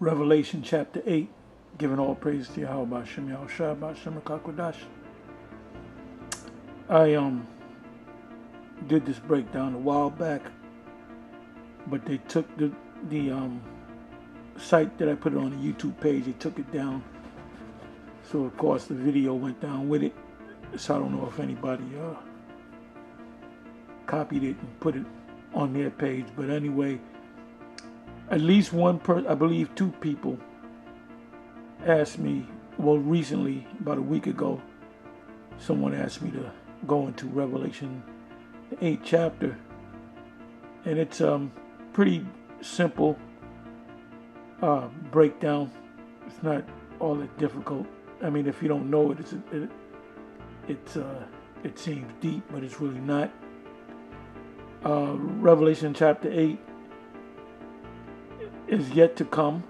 Revelation chapter 8, giving all praise to Yahweh Shem Yahushua B'Shem HaKadosh. I did this breakdown a while back, but they took the site that I put it on the YouTube page, they took it down. So of course the video went down with it. So I don't know if anybody copied it and put it on their page, but anyway, at least one person, I believe two people, asked me, well, recently, about a week ago, someone asked me to go into Revelation, the 8th chapter. And it's pretty simple breakdown. It's not all that difficult. I mean, if you don't know it, it seems deep, but it's really not. Revelation chapter 8 is yet to come,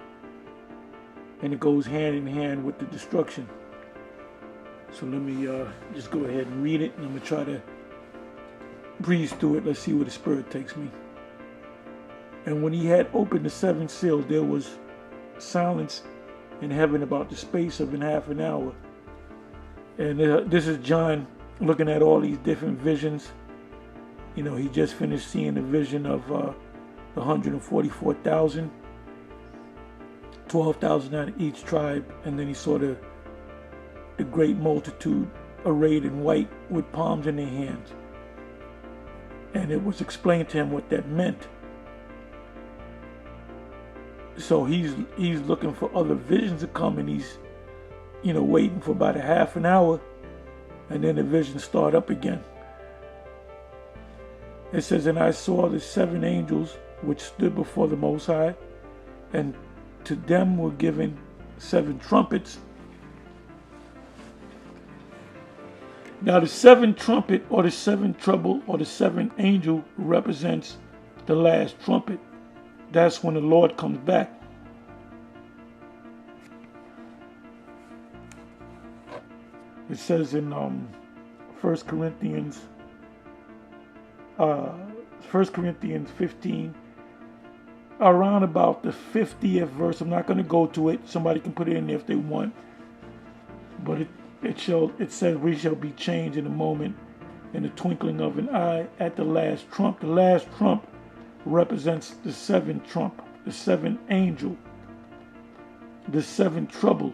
and it goes hand in hand with the destruction. So let me just go ahead and read it, and I'm going to try to breeze through it. Let's see where the Spirit takes me. And when he had opened the seventh seal, there was silence in heaven about the space of half an hour. And this is John looking at all these different visions. You know, he just finished seeing the vision of the 144,000. 12,000 out of each tribe, and then he saw the great multitude arrayed in white with palms in their hands. And it was explained to him what that meant. So he's looking for other visions to come, and he's, waiting for about a half an hour, and then the visions start up again. It says, and I saw the seven angels which stood before the Most High, and to them were given seven trumpets. Now the seven trumpet, or the seven trouble, or the seven angel represents the last trumpet. That's when the Lord comes back. It says in 1 Corinthians 15, around about the 50th verse. I'm not going to go to it. Somebody can put it in there if they want. But it says, we shall be changed in a moment, in the twinkling of an eye, at the last trump. The last trump represents the seventh trump, the seventh angel, the seventh trouble.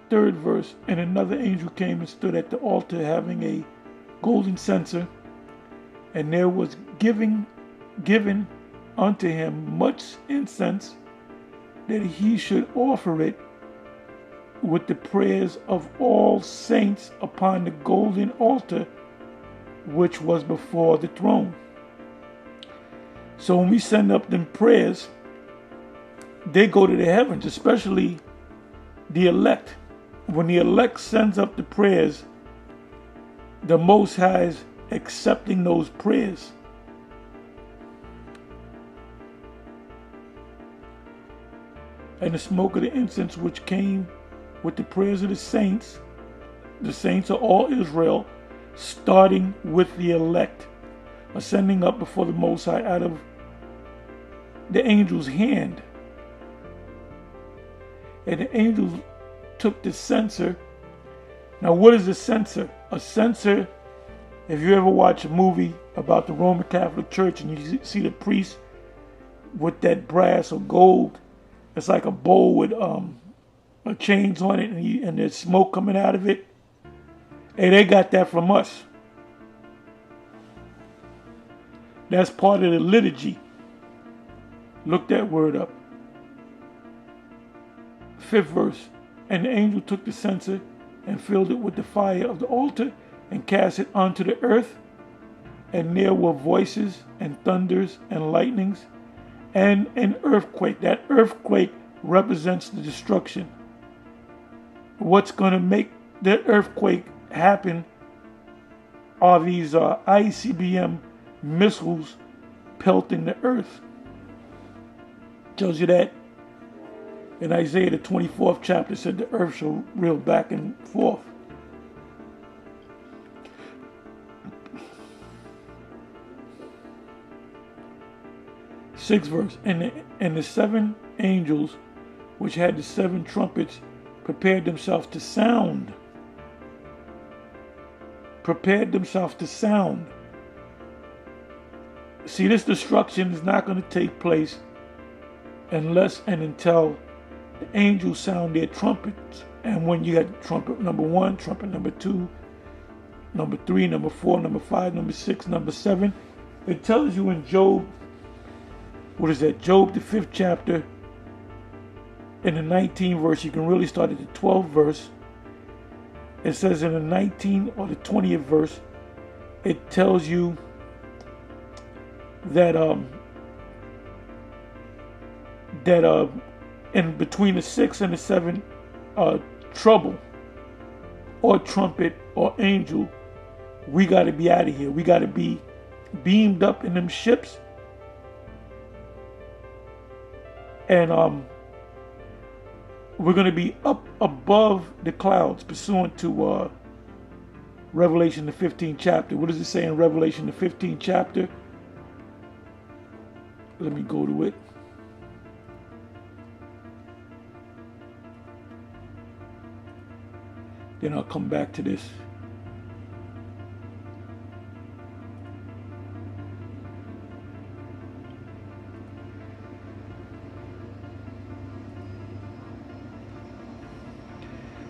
Third verse, and another angel came and stood at the altar having a golden censer, and there was given unto him much incense, that he should offer it with the prayers of all saints upon the golden altar which was before the throne. So when we send up them prayers, they go to the heavens, especially the elect. When the elect sends up the prayers, the Most High is accepting those prayers. And the smoke of the incense which came with the prayers of the saints are all Israel, starting with the elect, ascending up before the Most High out of the angel's hand. And the angels took the censer. Now, what is a censer? A censer, if you ever watch a movie about the Roman Catholic Church and you see the priest with that brass or gold, it's like a bowl with chains on it, and there's smoke coming out of it. Hey, they got that from us. That's part of the liturgy. Look that word up. 5th verse. And the angel took the censer and filled it with the fire of the altar and cast it onto the earth. And there were voices and thunders and lightnings and an earthquake. That earthquake represents the destruction. What's going to make that earthquake happen are these ICBM missiles pelting the earth. Tells you that. In Isaiah, the 24th chapter, said the earth shall reel back and forth. Sixth verse. And the seven angels which had the seven trumpets prepared themselves to sound. Prepared themselves to sound. See, this destruction is not going to take place unless and until the angels sound their trumpets. And when you had trumpet number 1, trumpet number 2, number 3, number 4, number 5, number 6, number 7, it tells you in Job, what is that? Job, the 5th chapter, in the 19th verse, you can really start at the 12th verse. It says in the 19th or the 20th verse, it tells you that in between the 6th and the 7th trouble or trumpet or angel, we got to be out of here. We got to be beamed up in them ships, and we're going to be up above the clouds, pursuant to Revelation the 15th chapter. What does it say in Revelation the 15th chapter? Let me go to it. Then I'll come back to this.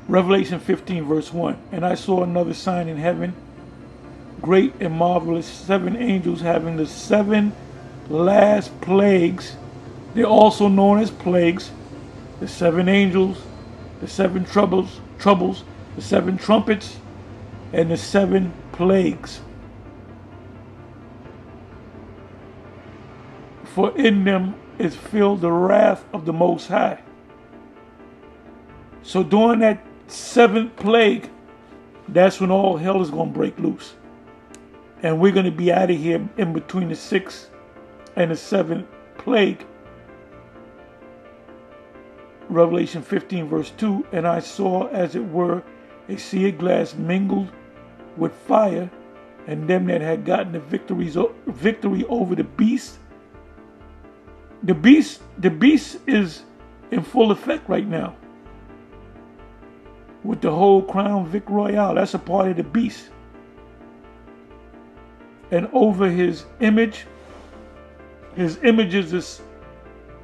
Revelation 15 verse 1. And I saw another sign in heaven, great and marvelous, 7 angels having the 7 last plagues. They're also known as plagues. The 7 angels, the 7 troubles, the 7 trumpets, and the 7 plagues. For in them is filled the wrath of the Most High. So during that 7th plague, that's when all hell is going to break loose. And we're going to be out of here in between the 6th and the 7th plague. Revelation 15 verse 2. And I saw as it were a sea of glass mingled with fire, and them that had gotten the victory over the beast. The beast is in full effect right now, with the whole crown Vic Royale. That's a part of the beast. And over his image is this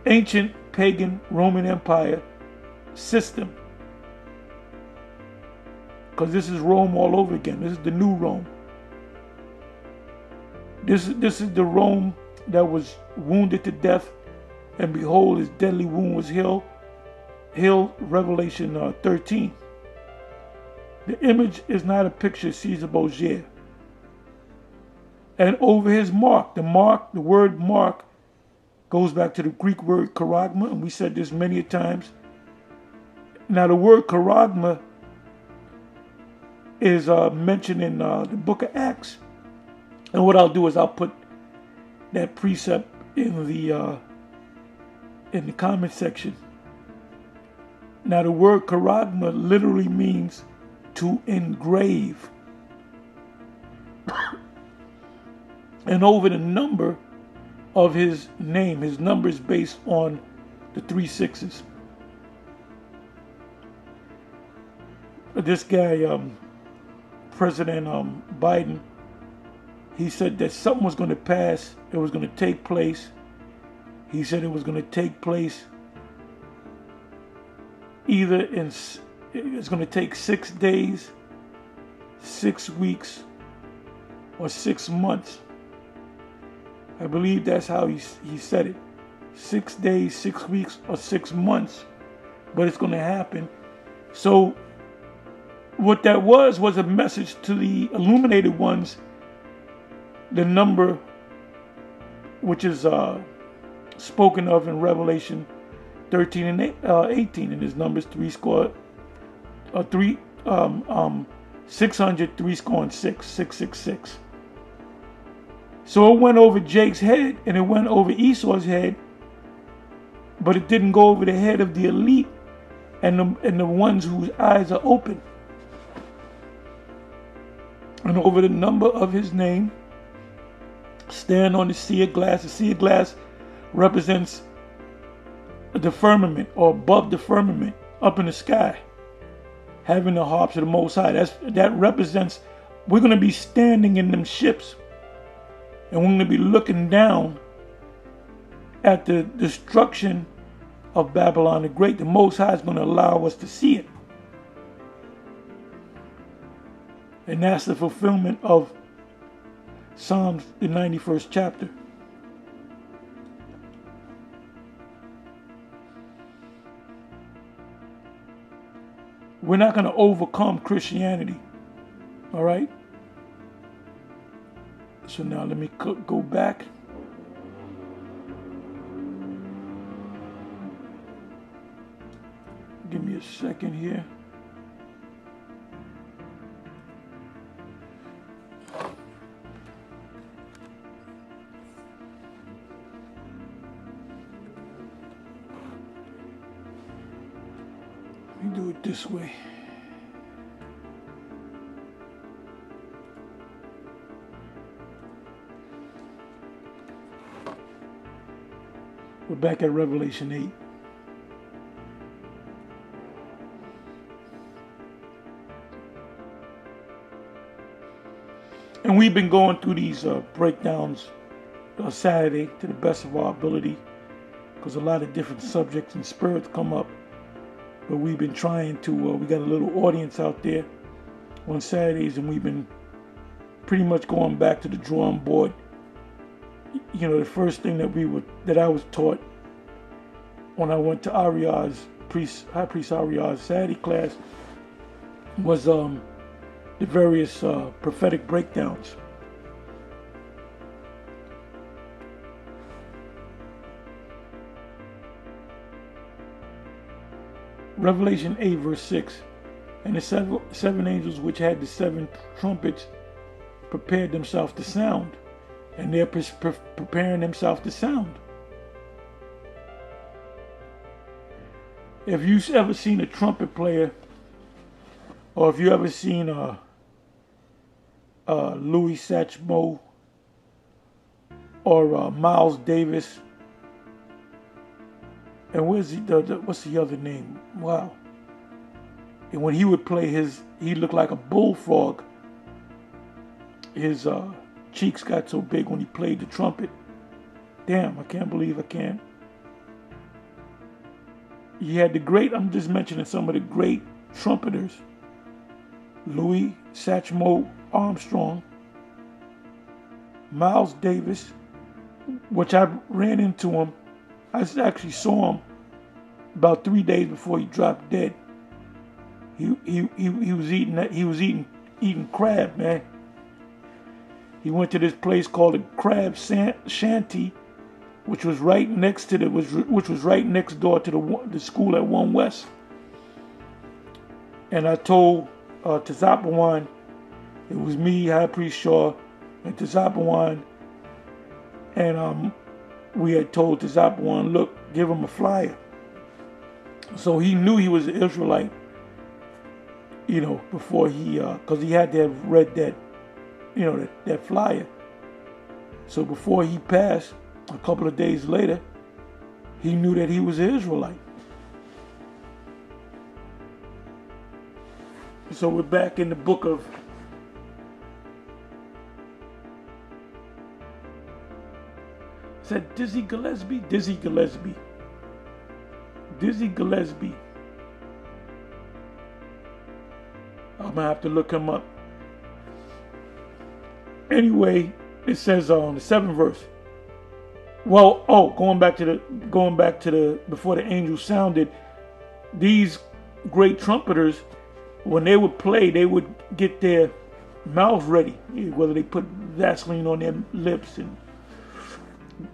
ancient pagan Roman Empire system. Because this is Rome all over again. This is the new Rome. This is the Rome that was wounded to death, and behold, his deadly wound was healed. Revelation 13. The image is not a picture of Caesar Borgia. And over his mark, the word mark goes back to the Greek word charagma, and we said this many times. Now the word charagma is mentioned in the book of Acts. And what I'll do is I'll put that precept in the comment section. Now the word charagma literally means to engrave. And over the number of his name, his number is based on the 3 6s. This guy, President Biden, he said that something was going to pass. It was going to take place. He said it was going to take place it's going to take 6 days, 6 weeks, or 6 months. I believe that's how he said it. 6 days, 6 weeks, or 6 months. But it's going to happen. So what that was a message to the illuminated ones. The number which is spoken of in Revelation 13 and 18, and his numbers 600, 666. So it went over Jake's head, and it went over Esau's head, but it didn't go over the head of the elite and the ones whose eyes are open. And over the number of his name, stand on the sea of glass. The sea of glass represents the firmament, or above the firmament, up in the sky, having the harps of the Most High. That represents, we're going to be standing in them ships, and we're going to be looking down at the destruction of Babylon the Great. The Most High is going to allow us to see it. And that's the fulfillment of Psalms, the 91st chapter. We're not going to overcome Christianity. All right? So now let me go back. Give me a second here. Let me do it this way. We're back at Revelation 8. And we've been going through these breakdowns Saturday to the best of our ability, because a lot of different subjects and spirits come up. But we've been trying to, we got a little audience out there on Saturdays, and we've been pretty much going back to the drawing board. You know, the first thing that I was taught when I went to Ariah's High Priest Ariah's Saturday class was the various prophetic breakdowns. Revelation 8 verse 6, and the seven angels which had the seven trumpets prepared themselves to sound, and they're preparing themselves to sound. If you've ever seen a trumpet player, or if you ever seen Louis Satchmo or Miles Davis, and what's the other name? Wow. And when he would play he looked like a bullfrog. His cheeks got so big when he played the trumpet. Damn, I can't believe I can't. He had I'm just mentioning some of the great trumpeters. Louis Satchmo Armstrong, Miles Davis, which I ran into him. I actually saw him about 3 days before he dropped dead. He was eating crab, man. He went to this place called the Crab Shanty, which was right next to which was right next door to the school at 1 West. And I told Tazapawan, it was me, High Priest Shaw, and Tazapawan, and we had told Tazapawan, look, give him a flyer. So he knew he was an Israelite, you know, before because he had to have read that, you know, that flyer. So before he passed, a couple of days later, he knew that he was an Israelite. So we're back in the book of is that Dizzy Gillespie? Dizzy Gillespie. Dizzy Gillespie. I'm gonna have to look him up. Anyway, it says on the 7th verse. Well, going back to the before the angel sounded, these great trumpeters, when they would play, they would get their mouth ready, whether they put Vaseline on their lips, and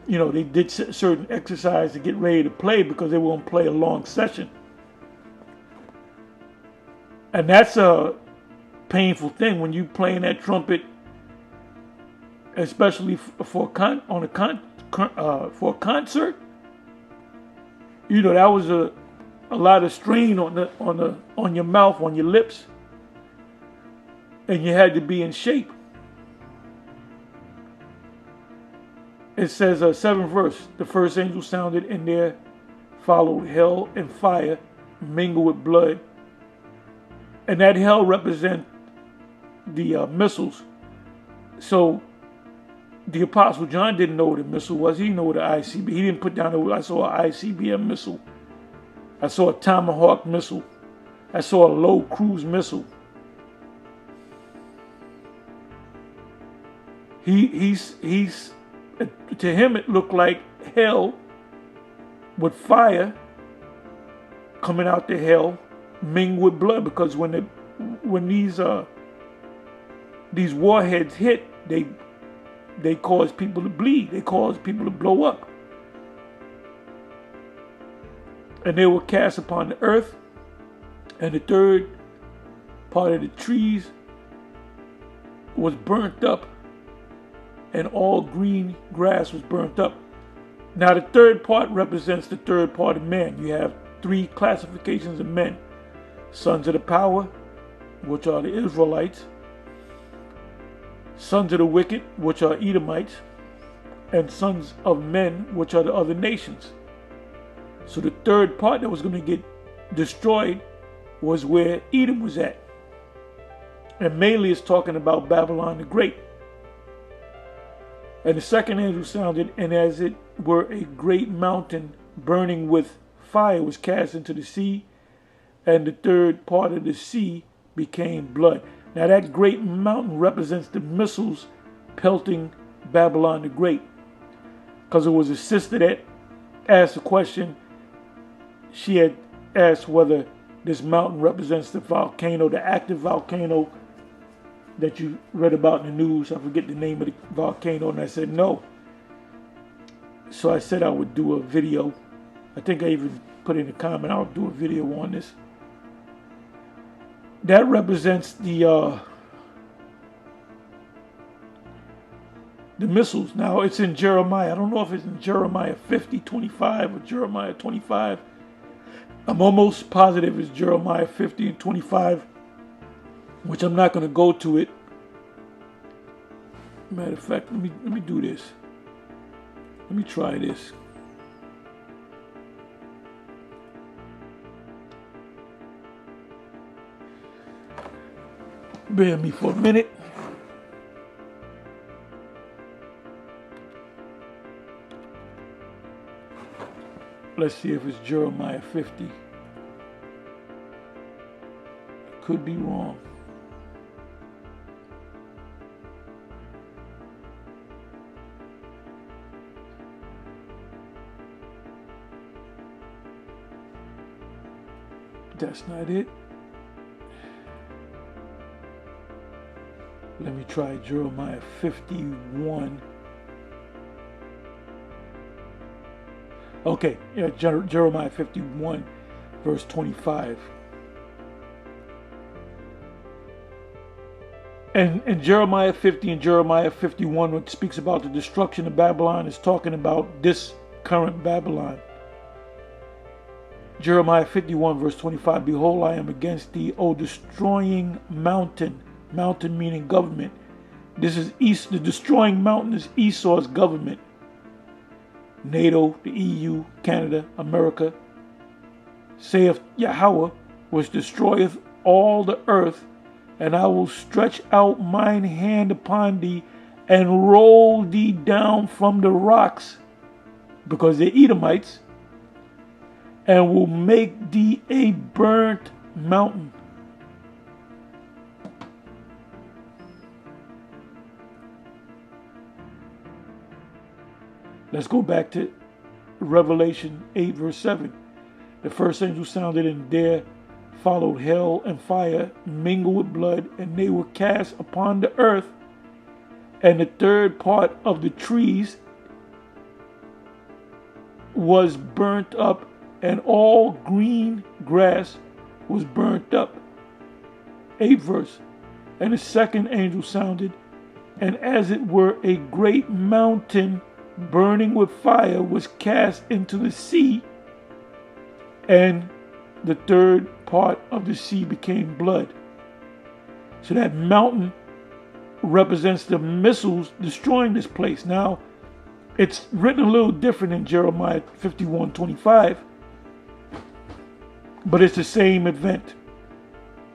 you know, they did certain exercise to get ready to play, because they were going to play a long session. And that's a painful thing when you playing that trumpet, especially for a concert. You know, that was a lot of strain on your mouth, on your lips, and you had to be in shape. it says, 7th verse, the first angel sounded, and there followed hell and fire mingled with blood. And that hell represent the missiles. So the Apostle John didn't know what a missile was. He didn't know what an ICBM. He didn't put down, I saw an ICBM missile. I saw a Tomahawk missile. I saw a low cruise missile. He's to him it looked like hell with fire coming out the hell mingled with blood, because when these warheads hit, they cause people to bleed. They cause people to blow up. And they were cast upon the earth, and the third part of the trees was burnt up, and all green grass was burnt up. Now the third part represents the third part of man. You have 3 classifications of men: sons of the power, which are the Israelites; sons of the wicked, which are Edomites; and sons of men, which are the other nations. So the third part that was going to get destroyed was where Edom was at. And mainly it's talking about Babylon the Great. And the second angel sounded, and as it were a great mountain burning with fire was cast into the sea, and the third part of the sea became blood. Now that great mountain represents the missiles pelting Babylon the Great. Because it was a sister that asked a question. She had asked whether this mountain represents the volcano, the active volcano that you read about in the news. I forget the name of the volcano, and I said no. So I said I would do a video. I think I even put in a comment, I'll do a video on this. That represents the missiles. Now it's in Jeremiah. I don't know if it's in Jeremiah 50:25 or Jeremiah 25. I'm almost positive it's Jeremiah 50 and 25, which I'm not going to go to it. Matter of fact, let me do this. Let me try this. Bear with me for a minute. Let's see if it's Jeremiah 50. Could be wrong. That's not it. Let me try Jeremiah 51. Okay, yeah, Jeremiah 51, verse 25. And in Jeremiah 50 and Jeremiah 51, when it speaks about the destruction of Babylon, is talking about this current Babylon. Jeremiah 51, verse 25, behold, I am against thee, O destroying mountain. Mountain meaning government. This is the destroying mountain is Esau's government. NATO, the EU, Canada, America, saith Yahweh, which destroyeth all the earth, and I will stretch out mine hand upon thee, and roll thee down from the rocks, because they're Edomites, and will make thee a burnt mountain. Let's go back to Revelation 8, verse 7. The first angel sounded, and there followed hell and fire mingled with blood, and they were cast upon the earth, and the third part of the trees was burnt up, and all green grass was burnt up. 8th verse. And the second angel sounded, and as it were a great mountain burning with fire was cast into the sea, and the third part of the sea became blood. So that mountain represents the missiles destroying this place. Now, It's written a little different in Jeremiah 51:25, but it's the same event.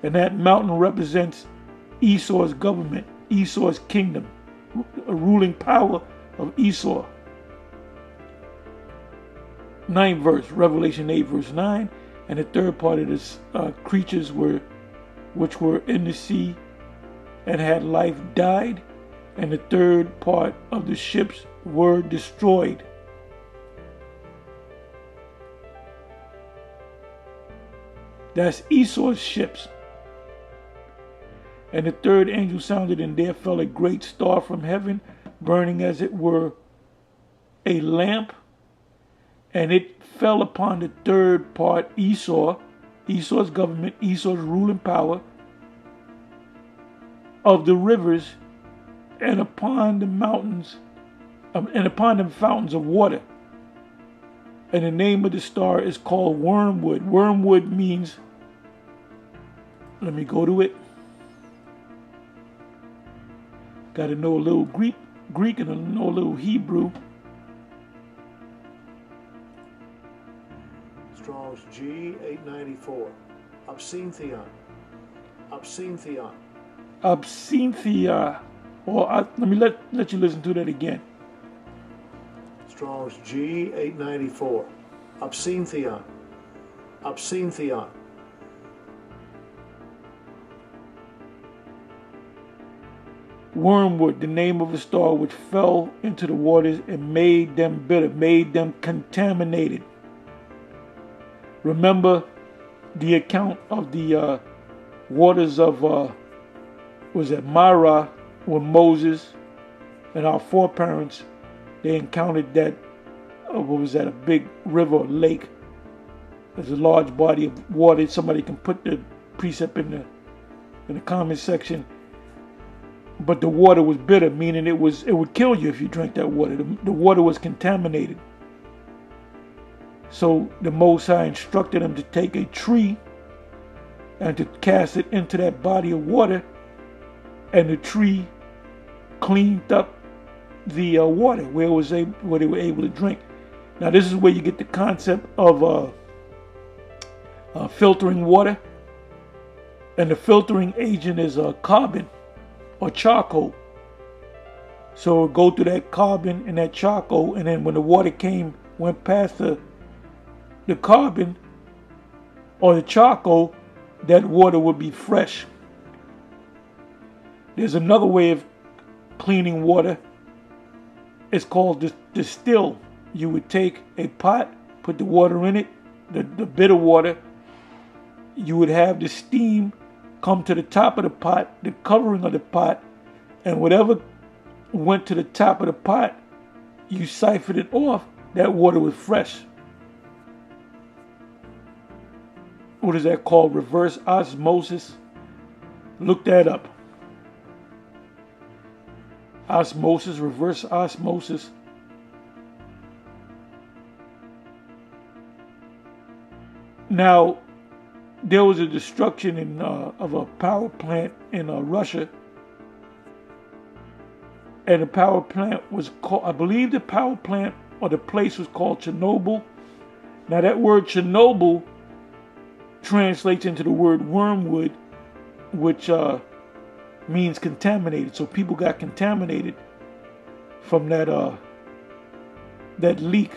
And that mountain represents Esau's government, Esau's kingdom, a ruling power of Esau. 9th verse, Revelation 8 verse 9, and the third part of this creatures which were in the sea and had life died, and the third part of the ships were destroyed. That's Esau's ships. And the third angel sounded, and there fell a great star from heaven, burning as it were a lamp, and it fell upon the third part, Esau, Esau's government, Esau's ruling power of the rivers, and upon the mountains, and upon the fountains of water. And the name of the star is called Wormwood. Wormwood means, let me go to it. Got to know a little Greek and know a little Hebrew. Strong's G894. Absinthion. Absinthion. Absinthia. Or let me let you listen to that again. Strong's G894. Absinthion. Absinthion. Wormwood, the name of a star which fell into the waters and made them bitter, made them contaminated. Remember the account of the waters of, was it Mara, when Moses and our foreparents, they encountered that, what was that, a big river or lake. There's a large body of water. Somebody can put the precept in the comment section. But the water was bitter, meaning it would kill you if you drank that water. The water was contaminated. So the Most High instructed them to take a tree and to cast it into that body of water, and the tree cleaned up the water where they were able to drink. Now this is where you get the concept of filtering water, and the filtering agent is carbon or charcoal. So go through that carbon and that charcoal, and then when the water went past the carbon or the charcoal, that water would be fresh. There's another way of cleaning water. It's called distill. You would take a pot, put the water in it, the bitter water. You would have the steam come to the top of the pot, the covering of the pot, and whatever went to the top of the pot, you siphoned it off, that water was fresh. What is that called? Reverse osmosis? Look that up. Osmosis, reverse osmosis. Now, there was a destruction of a power plant in Russia, and the power plant was called, I believe the power plant or the place was called Chernobyl. Now that word Chernobyl translates into the word wormwood, which means contaminated. So people got contaminated from that leak.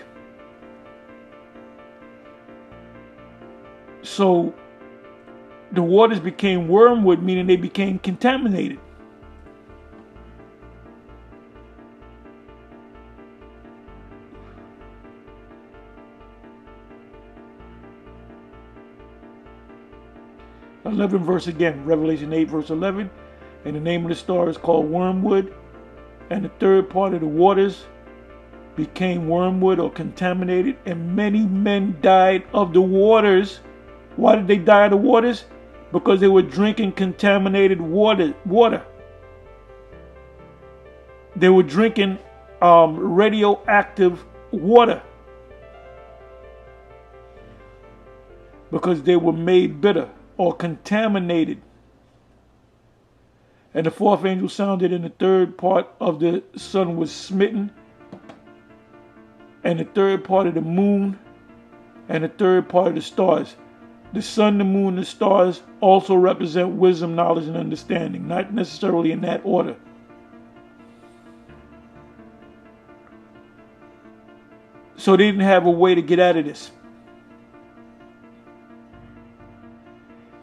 So the waters became wormwood, meaning they became contaminated. Verse again, Revelation 8 verse 11. And the name of the star is called Wormwood, and the third part of the waters became wormwood or contaminated, and many men died of the waters. Why did they die of the waters? Because they were drinking contaminated water. They were drinking radioactive water because they were made bitter or contaminated. And the fourth angel sounded, and the third part of the sun was smitten, and the third part of the moon, and the third part of the stars. The sun, the moon, and the stars also represent wisdom, knowledge, and understanding, not necessarily in that order. So they didn't have a way to get out of this.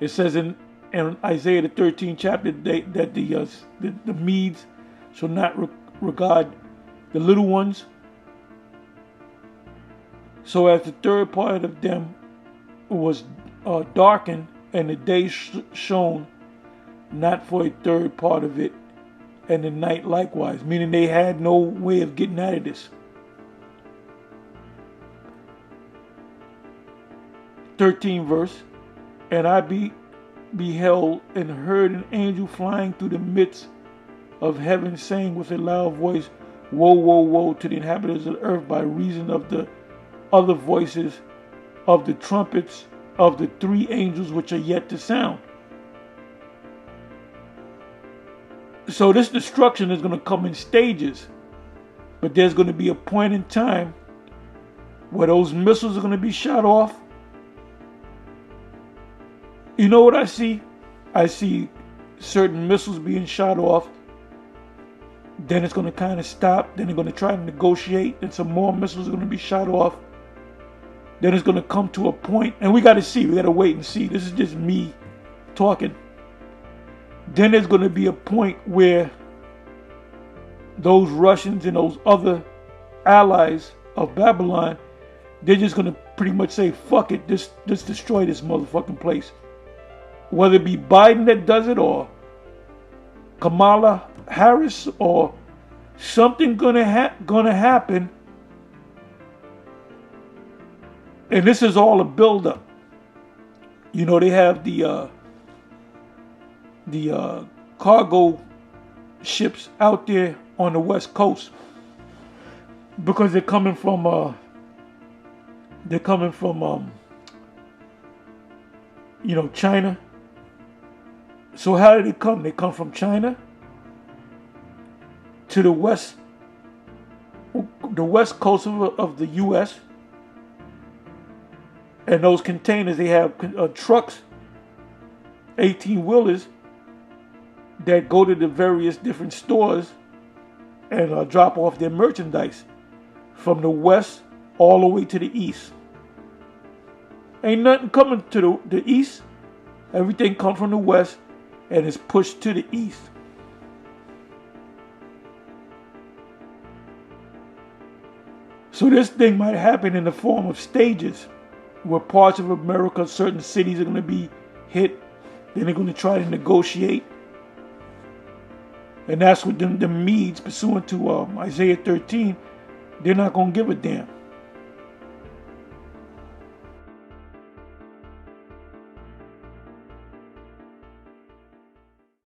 It says in Isaiah the 13th chapter that the Medes shall not regard the little ones. So as the third part of them was darkened, and the day shone not for a third part of it, and the night likewise, meaning they had no way of getting out of this. 13th verse, and I beheld and heard an angel flying through the midst of heaven, saying with a loud voice, Woe, woe, woe to the inhabitants of the earth, by reason of the other voices of the trumpets of the three angels which are yet to sound. So this destruction is going to come in stages, but there's going to be a point in time where those missiles are going to be shot off. You know what I see? I see certain missiles being shot off. Then it's going to kind of stop. Then they're going to try to negotiate. Then some more missiles are going to be shot off. Then it's going to come to a point, and we got to see. We got to wait and see. This is just me talking. Then there's going to be a point where those Russians and those other allies of Babylon, they're just going to pretty much say, fuck it, just destroy this motherfucking place. Whether it be Biden that does it, or Kamala Harris, or something gonna happen. And this is all a buildup. You know, they have the cargo ships out there on the West Coast, because they're coming from China. So how did they come? They come from China to the west coast of the U.S. And those containers, they have trucks, 18-wheelers, that go to the various different stores and drop off their merchandise from the west all the way to the east. Ain't nothing coming to the east. Everything comes from the west and is pushed to the east. So this thing might happen in the form of stages, where parts of America, certain cities are going to be hit. Then they're going to try to negotiate. And that's what the Medes, pursuant to Isaiah 13, they're not going to give a damn.